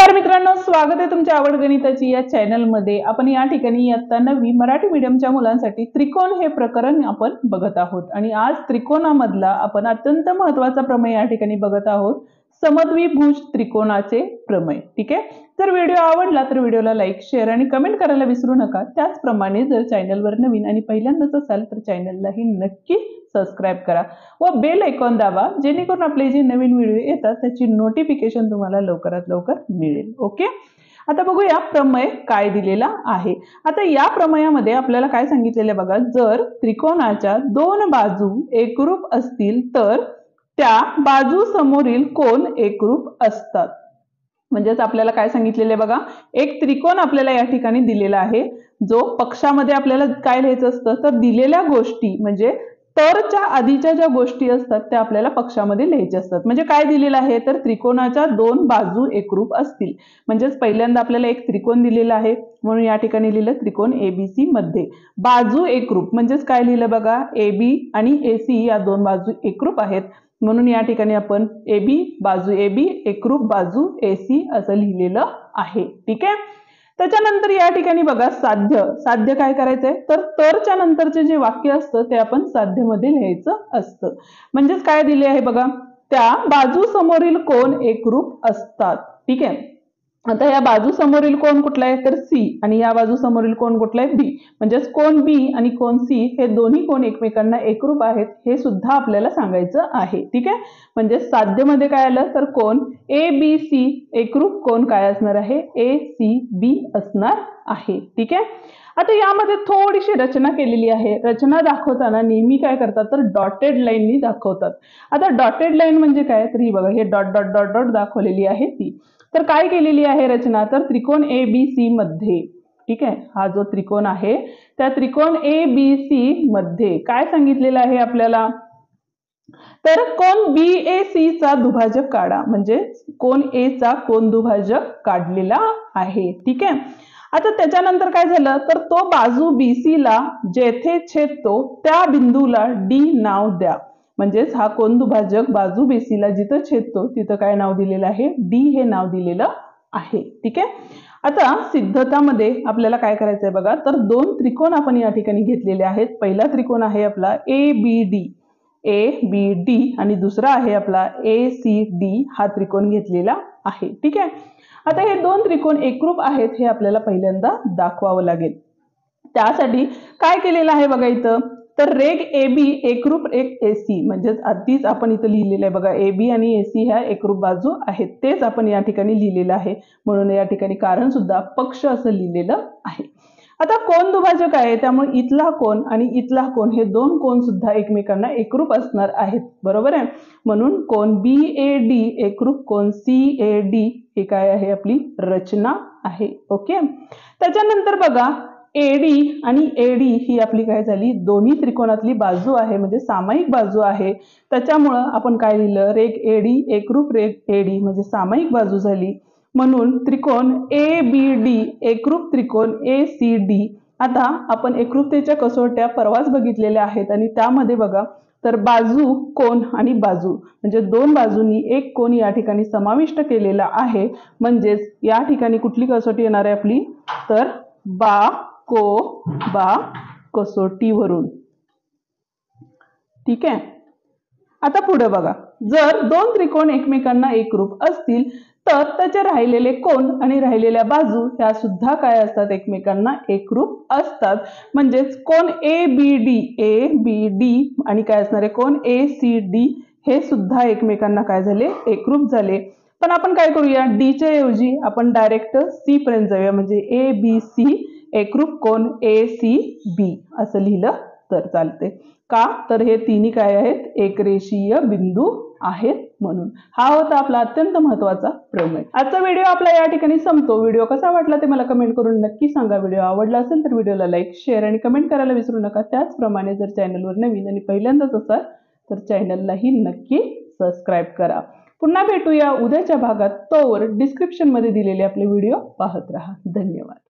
नमस्कार मित्रांनो, स्वागत आहे तुमच्या आवड गणिताची या चॅनल मध्ये। आपण या ठिकाणी इयत्ता 9वी मराठी मीडियमच्या मुलांसाठी त्रिकोण हे प्रकरण आपण बघत आहोत आणि आज त्रिकोणामधला आपण अत्यंत महत्त्वाचा प्रमेय या ठिकाणी बघत आहोत, समद्विभुज त्रिकोणाचे प्रमेय। ठीक आहे, जर व्हिडिओ आवडला तर व्हिडिओला लाईक, शेअर आणि कमेंट करायला विसरू नका। त्याचप्रमाणे जर चॅनलवर नवीन आणि पहिल्यांदाच असाल तर चॅनललाही नक्की सबस्क्राइब करा व बेल आयकॉन दाबा, जेणेकरून आपले जे नवीन व्हिडिओ येतात त्याची नोटिफिकेशन तुम्हाला लवकरात लवकर मिळेल। ओके, आता बघूया प्रमेय काय दिलेला आहे। आता या प्रमेयामध्ये आपल्याला काय सांगितलेले बघा, जर त्रिकोणाच्या दोन बाजू एकरूप असतील तर त्या बाजू समोरील कोन एकरूप असतात। म्हणजेच आपल्याला काय सांगितलेले बघा, एक त्रिकोण आपल्याला या ठिकाणी दिलेला आहे, जो पक्षामध्ये आपल्याला काय लिहायचं असतं तर दिलेल्या गोष्टी म्हणजे तरच्या आधीच्या ज्या गोष्टी असतात त्या आपल्याला पक्षामध्ये लिहायच्या असतात। म्हणजे काय दिलेलं आहे तर त्रिकोणाच्या दोन बाजू एकरूप असतील। म्हणजेच पहिल्यांदा आपल्याला एक त्रिकोण दिलेला आहे, म्हणून या ठिकाणी लिहिलं त्रिकोण एबीसी मध्ये बाजू एकरूप। म्हणजेच काय लिहिलं बघा, एबी आणि एसी या दोन बाजू एकरूप आहेत, म्हणून या ठिकाणी आपण एबी बाजू एबी एकरूप बाजू एसी असं लिहिलेलं आहे। ठीक आहे, त्याच्यानंतर या ठिकाणी बघा साध्य, साध्य काय करायचंय तर तरच्या नंतरचे जे वाक्य असतं ते आपण साध्यमध्ये लिहायचं असतं। म्हणजेच काय दिले आहे बघा, त्या बाजू समोरील कोन एकरूप असतात। ठीक आहे, आता या बाजू समोरील कोन कुठला आहे तर सी आणि या बाजू समोरील कोन कुठला आहे बी। म्हणजेच कोन बी आणि कोन सी हे दोन्ही कोन एकमेकांना एकरूप आहेत हे सुद्धा आपल्याला सांगायचं आहे। ठीक आहे, म्हणजे साध्यमध्ये काय आलं तर कोन ए बी सी एकरूप कोन काय असणार आहे, ए सी बी असणार आहे। ठीक आहे, आता यामध्ये थोडीशी रचना केलेली आहे। रचना दाखवताना नेहमी काय करतात तर डॉटेड लाईननी दाखवतात। आता डॉटेड लाईन म्हणजे काय तर ही बघा, हे डॉट डॉट डॉट डॉट दाखवलेली आहे ती। तर काय केलेली आहे रचना तर त्रिकोण ए बी सी मध्ये, ठीक आहे, हा जो त्रिकोण आहे त्या त्रिकोण ए बी सी मध्ये काय सांगितलेलं आहे आपल्याला तर कोन बी ए सी चा दुभाजक काढा। म्हणजे कोन ए चा कोन दुभाजक काढलेला आहे। ठीक आहे, आता त्याच्यानंतर काय झालं तर तो बाजू बीसी ला जेथे छेदतो त्या बिंदूला डी नाव द्या। म्हणजेच हा कोन दुभाजक बाजू बीसी ला जिथं छेदतो तिथं काय नाव दिलेलं आहे, डी हे नाव दिलेलं आहे। ठीक आहे, आता सिद्धतामध्ये आपल्याला काय करायचंय बघा, तर दोन त्रिकोण आपण या ठिकाणी घेतलेले आहेत। पहिला त्रिकोण आहे आपला ए बी डी आणि दुसरा आहे आपला ए सी डी हा त्रिकोण घेतलेला आहे। ठीक आहे, आता हे दोन त्रिकोण एकरूप आहेत हे आपल्याला पहिल्यांदा दाखवावं लागेल। त्यासाठी काय केलेलं आहे बघा, इथं तर रेघ AB एकरूप रेघ AC, म्हणजेच आधीच आपण इथं लिहिलेलं आहे बघा, AB आणि AC ह्या एकरूप बाजू आहेत, तेच आपण या ठिकाणी लिहिलेलं आहे। म्हणून या ठिकाणी कारण सुद्धा पक्ष असं लिहिलेलं आहे। आता कोन दुभाजक आहे त्यामुळे इथला कोन आणि इथला कोन हे दोन कोन सुद्धा एकमेकांना एकरूप असणार आहेत, बरोबर आहे। म्हणून कोन BAD एकरूप कोन CAD हे काय आहे आपली रचना आहे। ओके, त्याच्यानंतर बघा एडी आणि एडी ही आपली काय झाली, दोन्ही त्रिकोणातली बाजू आहे, म्हणजे सामायिक बाजू आहे। त्याच्यामुळं आपण काय लिहिलं, रेघ एडी एकरूप रेघ एडी म्हणजे सामायिक बाजू झाली। म्हणून त्रिकोण ABD एकरूप त्रिकोण ACD। आता आपण एकरूपतेच्या कसोट्या परवाच बघितलेल्या आहेत आणि त्यामध्ये बघा तर बाजू कोन आणि बाजू म्हणजे दोन बाजूंनी एक कोन या ठिकाणी समाविष्ट केलेला आहे। म्हणजेच या ठिकाणी कुठली कसोटी येणार आहे आपली तर बा कसोटीवरून। ठीक आहे, आता पुढे बघा, जर दोन त्रिकोण एकमेकांना एकरूप असतील तर त्याचे राहिलेले कोन आणि राहिलेल्या बाजू ह्या सुद्धा काय असतात, एकमेकांना एकरूप असतात। म्हणजेच कोन ABD आणि काय असणार आहे कोन ACD हे सुद्धा एकमेकांना काय झाले, एकरूप झाले। पण आपण काय करूया, डी च्या ऐवजी आपण डायरेक्ट सी पर्यंत जाऊया। म्हणजे ABC एकरूप कोन ACB असं लिहिलं तर चालते का, तर हे तिन्ही काय आहेत, एकरेषीय बिंदू आहेत। म्हणून हा होता आपला अत्यंत महत्त्वाचा प्रमेय। आजचा व्हिडिओ आपला या ठिकाणी संपतो। व्हिडिओ कसा वाटला ते मला कमेंट करून नक्की सांगा। व्हिडिओ आवडला असेल तर व्हिडिओला लाईक, शेअर आणि कमेंट करायला विसरू नका। त्याचप्रमाणे जर चॅनलवर नवीन आणि पहिल्यांदाच असाल तर चॅनललाही नक्की सबस्क्राइब करा। पुन्हा भेटूया उद्याच्या भागात, तोवर डिस्क्रिप्शन मध्ये दिलेले आपले व्हिडिओ पाहत रहा। धन्यवाद।